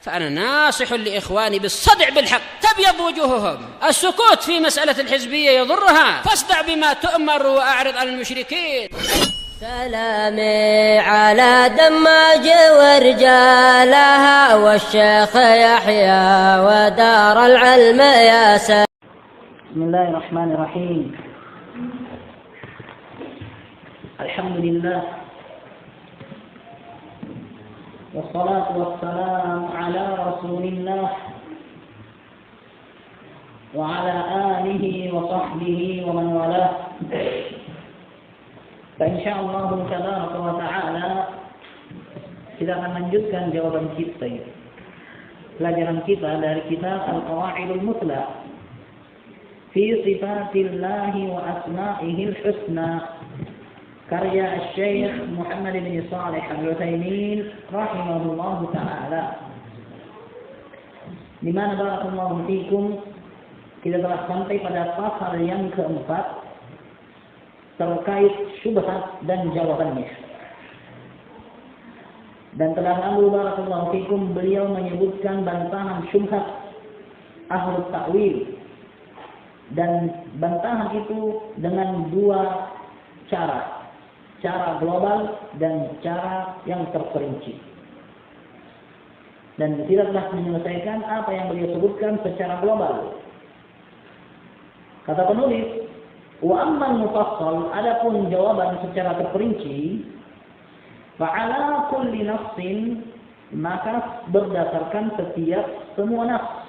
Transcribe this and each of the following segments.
فأنا ناصح لإخواني بالصدع بالحق تبيض وجوههم. السكوت في مسألة الحزبية يضرها، فاصدع بما تؤمر وأعرض عن المشركين. سلامي على دماج ورجالها والشيخ يحيى ودار العلم يا سلام. بسم الله الرحمن الرحيم. الحمد لله والصلاة والسلام على رسول الله وعلى آله وصحبه ومن والاه. Insyaallah tabaraka wa ta'ala kita akan lanjutkan jawaban kita, pelajaran kita dari kitab Al-Qawaidul Muthla fi Sifatillahi wa Asma'ihil Husna karya Syekh Muhammad bin Shalih Al-Utsaimin rahimahullahu ta'ala. Di mana barakallahu fikum kita telah sampai pada pasal yang keempat terkait syubhat dan jawabannya. Dan telah lalu barakallahu fikum beliau menyebutkan bantahan syubhat ahlu ta'wil, dan bantahan itu dengan dua cara global dan cara yang terperinci. Dan kita telah menyelesaikan apa yang beliau sebutkan secara global. Kata penulis, wa ammal mufassal, adapun jawaban secara terperinci, fa'ala kulli nafsin, maka berdasarkan setiap semua nafs,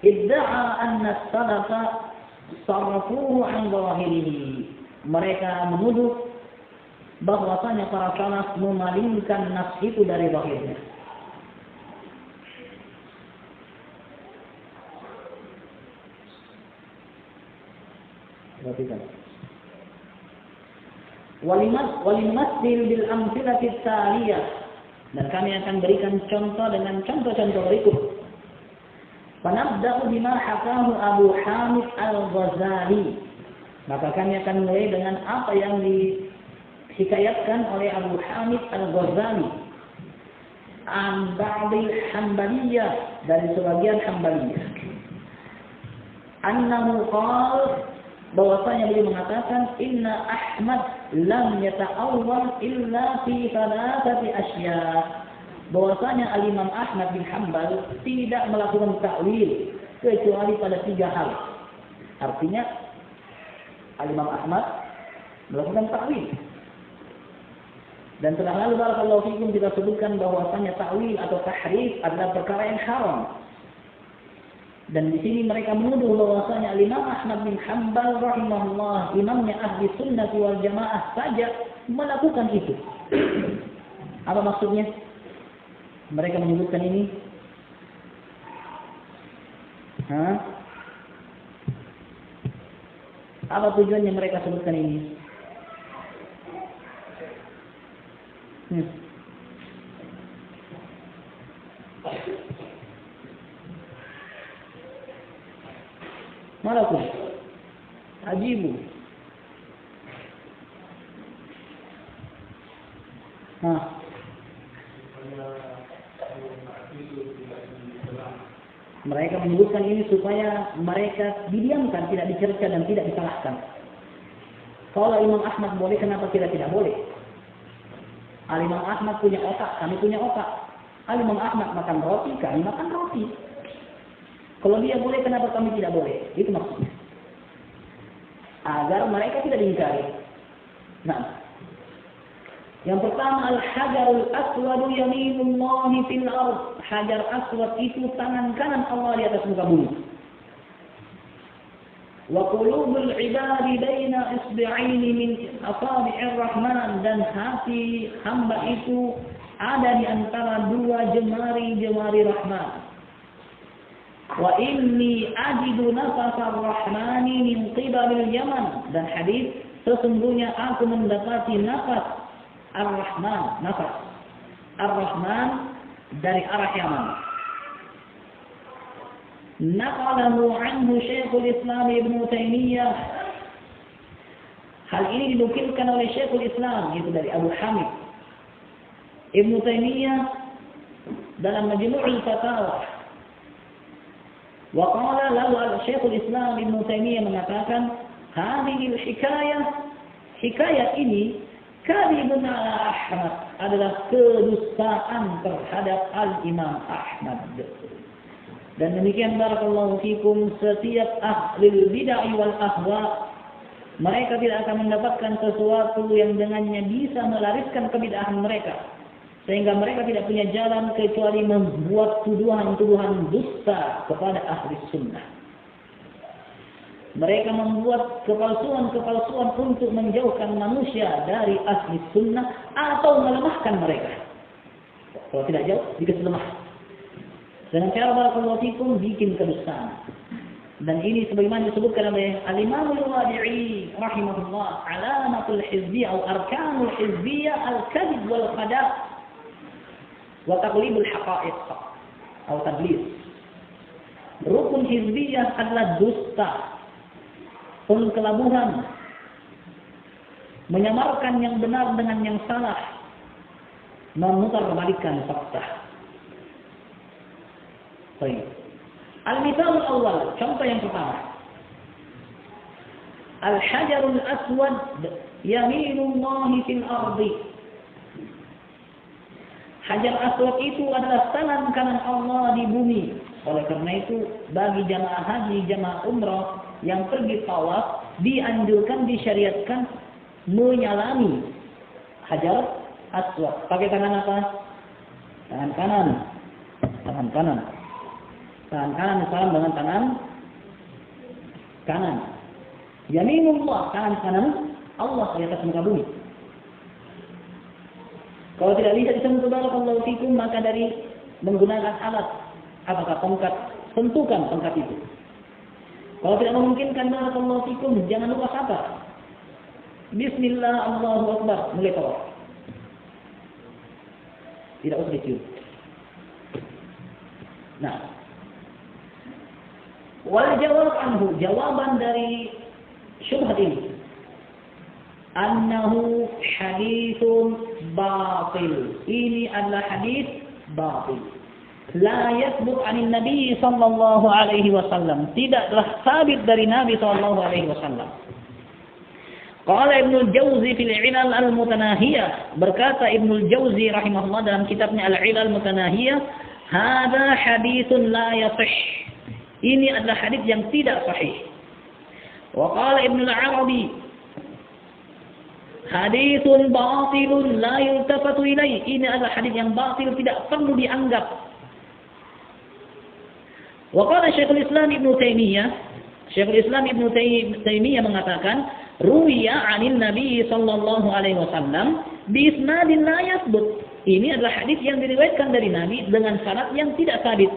idda'a anna as-salafa sarrafuhu an zahirihi, mereka menuduh bahwasanya para salaf memalingkan nafs itu dari zahirnya. Walimathil bil amthilati taliyah, dan kami akan berikan contoh dengan contoh-contoh berikut. Fanabda'u bima hakahu Abu Hamid Al-Ghazali, maka kami akan mulai dengan apa yang dihikayatkan oleh Abu Hamid Al-Ghazali an ba'dil Hanbaliyah, dari sebagian Hanbaliyah, annahu qala, bahwasanya beliau mengatakan inna Ahmad lam yata'awwal illa fi thalathati asya, bahwasanya Al-Imam Ahmad bin Hanbal tidak melakukan ta'wil kecuali pada 3 hal. Artinya Al-Imam Ahmad melakukan ta'wil. Dan telah lalu barakallahu fikum kita sebutkan bahwasanya ta'wil atau tahrif adalah perkara yang haram. Dan di sini mereka menuduh bahwasanya Imam Ahmad bin Hanbal rahimahullah, imamnya ahli sunnah wal jamaah saja melakukan itu. Apa maksudnya? Mereka menyebutkan ini. Apa tujuannya mereka sebutkan ini? Malakum ajibu. Mereka menyebutkan ini supaya mereka didiamkan, tidak dicerca dan tidak disalahkan. Kalau Imam Ahmad boleh, kenapa kita tidak boleh? Al-Imam Ahmad punya otak, kami punya otak. Al-Imam Ahmad makan roti, kami makan roti. Kalau dia boleh, kenapa kami tidak boleh? Itu maksudnya. Agar mereka tidak diingkari. Nah, yang pertama, al-hajarul aswadu yaminullahi fil ardh. Hajar aswad itu tangan kanan Allah di atas muka bumi. Wa qulubul ibadi baina isbi'aini min asabi'ir rahman, dan hati hamba itu ada di antara 2 jemari-jemari Rahman. Wa inni ajidu nafasar rahmani min qibalil yaman, dan hadis, sesungguhnya aku mendapati nafas ar-rahman, nafas ar-rahman dari arah Yaman. Naqalahu anhu Syekhul Islam Ibn Taimiyah. Hal ini dinukilkan oleh Syekhul Islam, yaitu dari Abu Hamid Ibn Taimiyah dalam Majmu'ul Fatawa. Wa qala lalu Syekhul Islam Ibnu Taimiyah mengatakan, hadhil hikayat ini kadhibun ala Ahmad, adalah kedustaan terhadap Al-Imam Ahmad. Dan demikian barakallahu fikum, setiap ahli bid'ah wal ahwa, mereka tidak akan mendapatkan sesuatu yang dengannya bisa melariskan kebid'ahan mereka, sehingga mereka tidak punya jalan kecuali membuat tuduhan-tuduhan dusta kepada ahli sunnah. Mereka membuat kepalsuan-kepalsuan untuk menjauhkan manusia dari ahli sunnah atau melemahkan mereka. Kalau tidak jauh, dikasih lemah. Dengan cara barakallahu fikum bikin kedustaan. Dan ini sebagaimana disebutkan oleh Al-Imam Al-Wadi'i rahimahullah, alamatul hizbiyah atau arkanul hizbiyah al-kadhib wal khada' wa taqlibul haqa'iq atau tadlis. Rukun hizbiyah adalah dusta, pengkelabuhan, menyamarkan yang benar dengan yang salah, memutarbalikkan fakta. Baik. Al-mithalul awal, contoh yang pertama. Al-hajarul aswad yaminullahi fil ardi. Hajar aswad itu adalah tangan kanan Allah di bumi. Oleh karena itu, bagi jamaah haji, jamaah umrah yang pergi tawaf, dianjurkan, disyariatkan menyalami hajar aswad. Pakai tangan apa? Tangan kanan. Tangan kanan. Tangan kanan salam dengan tangan kanan. Yaminullah, tangan kanan Allah di atas muka bumi. Kalau tidak bisa disentuh barakallahu fikum, maka dari menggunakan alat, apakah tongkat, sentuhkan tongkat itu. Kalau tidak memungkinkan barakallahu fikum, jangan lupa kata Bismillah, Allahu Akbar, mulai tawaf. Tidak usah dicium. Nah, wal jawab anhu, jawaban dari syubhat ini, annahu hadithun batil. Ini adalah hadis batil. La yathbut 'anil Nabi sallallahu alaihi wasallam. Tidaklah sabit dari Nabi sallallahu alaihi wasallam. Qala Ibnu Jauzi fil 'Ilal al-Mutanahiyah, berkata Ibnu Jauzi rahimahullah dalam kitabnya Al-'Ilal al-Mutanahiyah, hadza haditsun la yasih. Ini adalah hadis yang tidak sahih. Wa qala Ibnu al-Arabi, haditsun batilun la yultafatu ilaih. Ini adalah hadis yang batil, tidak perlu dianggap. Wa qala Syekhul Islam Ibnu Taimiyah, Syekhul Islam Ibnu Taimiyah mengatakan, ruwiya 'anil Nabi sallallahu alaihi wasallam bi isnadin la yathbut. Ini adalah hadis yang diriwayatkan dari Nabi dengan sanad yang tidak sabit.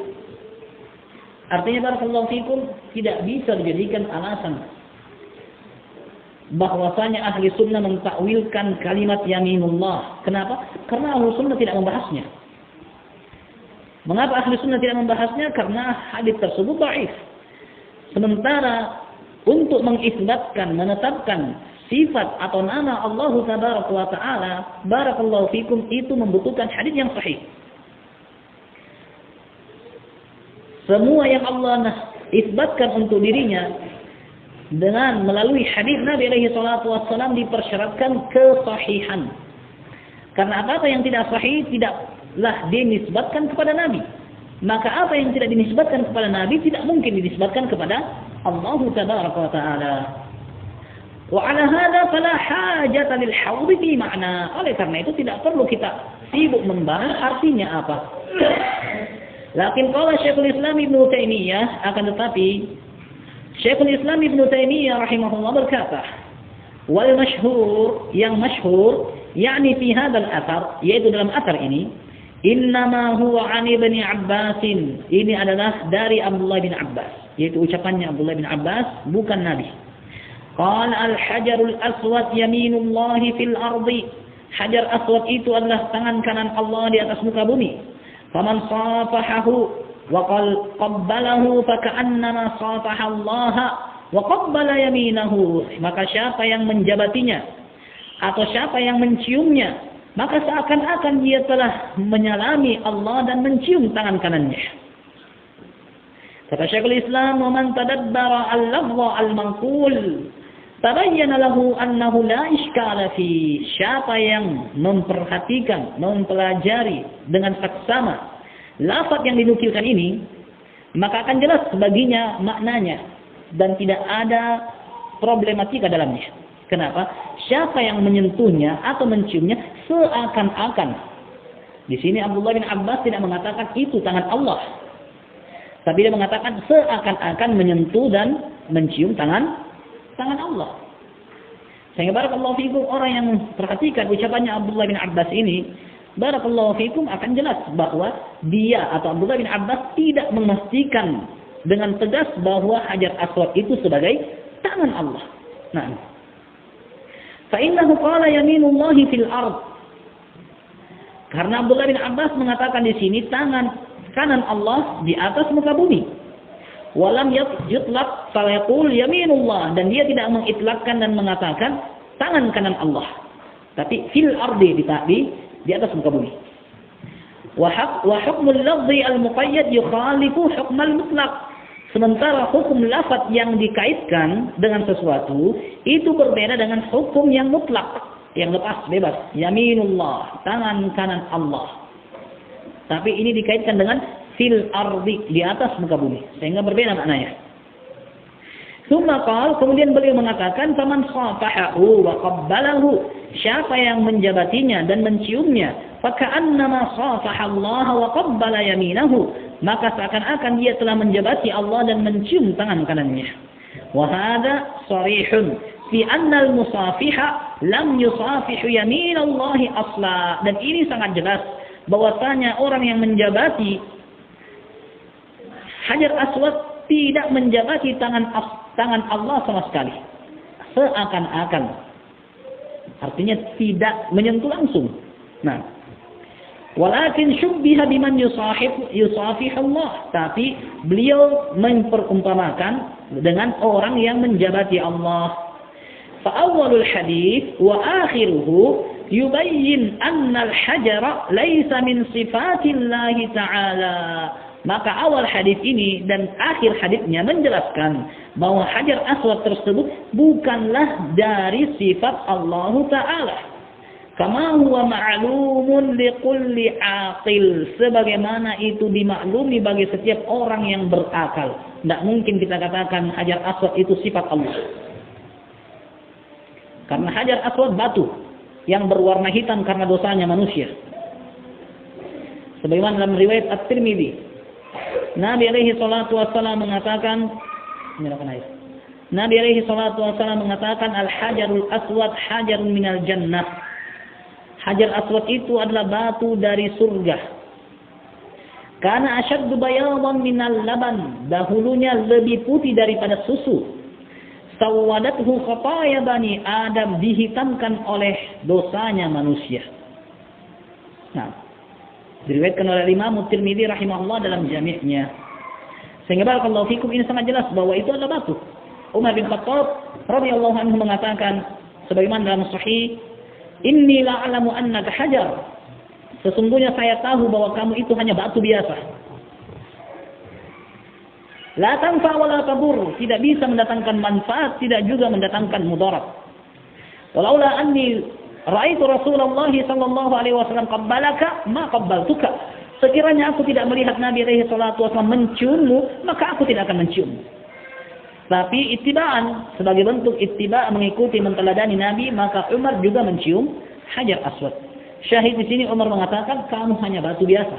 Artinya barakallahu fikum, tidak bisa dijadikan alasan bahwasanya ahli sunnah mentakwilkan kalimat yaminullah. Kenapa? Karena ahli sunnah tidak membahasnya. Mengapa ahli sunnah tidak membahasnya? Karena hadis tersebut dhaif. Sementara untuk mengisbatkan, menetapkan sifat atau nama Allah tabaraka wa ta'ala, barakallahu fikum, itu membutuhkan hadis yang sahih. Semua yang Allah isbatkan untuk dirinya dengan melalui hadis Nabi alaihi salatu wassalam dipersyaratkan kesahihan. Karena apa yang tidak sahih tidaklah dinisbatkan kepada Nabi. Maka apa yang tidak dinisbatkan kepada Nabi tidak mungkin dinisbatkan kepada Allah tabaraka wa ta'ala. Wa ala hadza fala hajata lil hawd fi ma'na. Oleh karena itu tidak perlu kita sibuk membahas artinya apa. Lakin qala Syekhul Islam Ibnu Taimiyah, akan tetapi Syekhul Islam Ibnu Taimiyah rahimahullah berkata, wal masyhur, yang masyhur, yakni fi hadzal athar, yaitu dalam athar ini, innama huwa 'an Ibnu Abbas. Ini adalah dari Abdullah bin Abbas, yaitu ucapannya Abdullah bin Abbas, bukan Nabi. Qala al-hajarul aswad yaminullahi fil ardi. Hajar aswad itu adalah tangan kanan Allah di atas muka bumi. Faman safahahu wa qabbalahu faka'annama safaha Allah wa qabbala yaminahu. Maka siapa yang menjabatinya atau siapa yang menciumnya maka seakan-akan dia telah menyalami Allah dan mencium tangan kanannya. Kata Syekhul Islam, "Wa man tadabbara al-lafza al-manqul tabayyana lahu annahu la iskala fi." Siapa yang memperhatikan, mempelajari dengan saksama lafaz yang dinukilkan ini, maka akan jelas baginya maknanya dan tidak ada problematika dalamnya. Kenapa? Siapa yang menyentuhnya atau menciumnya seakan-akan. Di sini Abdullah bin Abbas tidak mengatakan itu tangan Allah, tapi dia mengatakan seakan-akan menyentuh dan mencium tangan Allah. Sehingga barakallahu fikum, orang yang perhatikan ucapannya Abdullah bin Abbas ini, barakallahu fikum, akan jelas bahwa dia atau Abdullah bin Abbas tidak memastikan dengan tegas bahwa Hajar Aswad itu sebagai tangan Allah. Nah, فَإِنَّهُ قَالَ يَمِينُ اللَّهِ فِي الْأَرْضِ. Karena Abdullah bin Abbas mengatakan di sini tangan kanan Allah di atas muka bumi. Walam yutlaq falayaqul yaminullah, dan dia tidak mengitlakkan dan mengatakan tangan kanan Allah, tapi fil ardi, di atas muka bumi. Wa hukmul lafzi al-muqayyad yukhalifu hukmal mutlaq. Sementara hukum lafaz yang dikaitkan dengan sesuatu itu berbeda dengan hukum yang mutlak, yang lepas, bebas. Yaminullah, tangan kanan Allah. Tapi ini dikaitkan dengan fil ardi, di atas muka bumi, sehingga berbeda maknanya. Tsumma qala, kemudian beliau mengatakan, faman safahahu wa qabbalahu, siapa yang menjabatinya dan menciumnya, faka'annama safaha Allah wa qabbala yaminahu, maka seakan-akan dia telah menjabati Allah dan mencium tangan kanannya. Wa hadha sharihun fi anna al-musafiha lam yusafihu yamin Allah asla, dan ini sangat jelas bahwasanya orang yang menjabati Hajar Aswad tidak menjabati tangan Allah sama sekali, seakan-akan, artinya tidak menyentuh langsung. Nah, walakin syubbiha biman yusafih Allah, tapi beliau memperumpamakan dengan orang yang menjabati Allah. Fa awwalul hadits wa akhiruhu yubayyin anna al-hajara laysa min sifatillahi ta'ala. Maka awal hadis ini dan akhir hadisnya menjelaskan bahwa Hajar Aswad tersebut bukanlah dari sifat Allah Ta'ala. Kama huwa ma'lumun likulli aqil, sebagaimana itu dimaklumi bagi setiap orang yang berakal. Tidak mungkin kita katakan Hajar Aswad itu sifat Allah. Karena Hajar Aswad batu yang berwarna hitam karena dosanya manusia. Sebagaimana dalam riwayat At-Tirmidzi, Nabi alaihi salatu wassalam mengatakan, Nabi alaihi salatu wassalam mengatakan, al-hajarul aswad hajarun minal jannah. Hajar Aswad itu adalah batu dari surga. Karena asyaddu bayadan minal laban, dahulunya lebih putih daripada susu. Sawadathu khataya bani Adam, dihitamkan oleh dosanya manusia. Nah, diriwayatkan oleh Imam Tirmidzi rahimahullah dalam jami'-nya. Sehingga barakallahu fikum, ini sangat jelas bahwa itu adalah batu. Umar bin Khattab radhiyallahu anhu mengatakan sebagaimana dalam sahih, inni la'alamu annaka hajar, sesungguhnya saya tahu bahwa kamu itu hanya batu biasa. La tanfa wa la tadur, tidak bisa mendatangkan manfaat, tidak juga mendatangkan mudarat. Walaula anni ra'aitu Rasulullah sallallahu alaihi wasallam qabbalaka ma qabbaltuka, sekiranya aku tidak melihat Nabi alaihi salatu wasallam menciummu, maka aku tidak akan menciummu. Tapi ittiba'an, sebagai bentuk ittiba' mengikuti menteladani Nabi, maka Umar juga mencium Hajar Aswad. Syahid di sini Umar mengatakan kamu hanya batu biasa.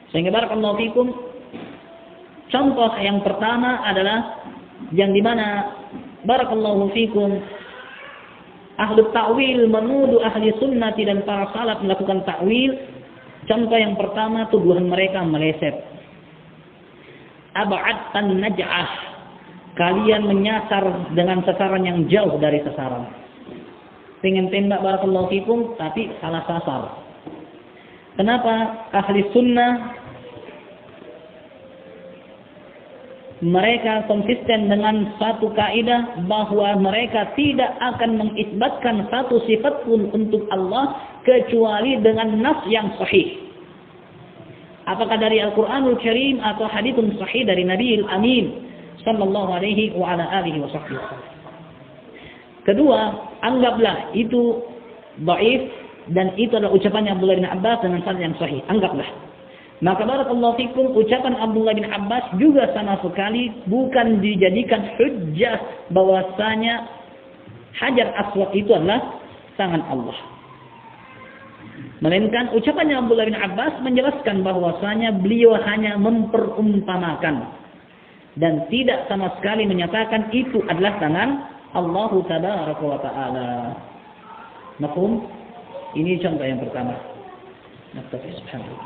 Sehingga barakallahu fikum, contoh yang pertama adalah yang dimana barakallahu fikum ahli ta'wil menuduh ahli sunnati dan para salaf melakukan ta'wil. Contoh yang pertama, tuduhan mereka meleset. Ab'adtan naj'ah, kalian menyasar dengan sasaran yang jauh dari sasaran. Pengen tembak barakallahu fikum, tapi salah sasar. Kenapa ahli sunnah mereka konsisten dengan satu kaidah bahwa mereka tidak akan mengisbatkan satu sifat pun untuk Allah kecuali dengan nas yang sahih. Apakah dari Al-Quranul Karim atau hadithun sahih dari Nabi Al-Amin sallallahu alaihi wa ala alihi wa sahbihi. Kedua, anggaplah itu dhaif dan itu adalah ucapannya Abdullah bin Abbas dengan sanad yang sahih. Anggaplah. Maka barakallahu fikum, ucapan Abdullah bin Abbas juga sama sekali bukan dijadikan hujjah bahwasanya Hajar Aswad itu adalah tangan Allah. Melainkan ucapannya Abdullah bin Abbas menjelaskan bahwasanya beliau hanya memperumpamakan dan tidak sama sekali menyatakan itu adalah tangan Allah Tabaraka wa Ta'ala. Mafhum? Ini contoh yang pertama. Naktafi subhanallah.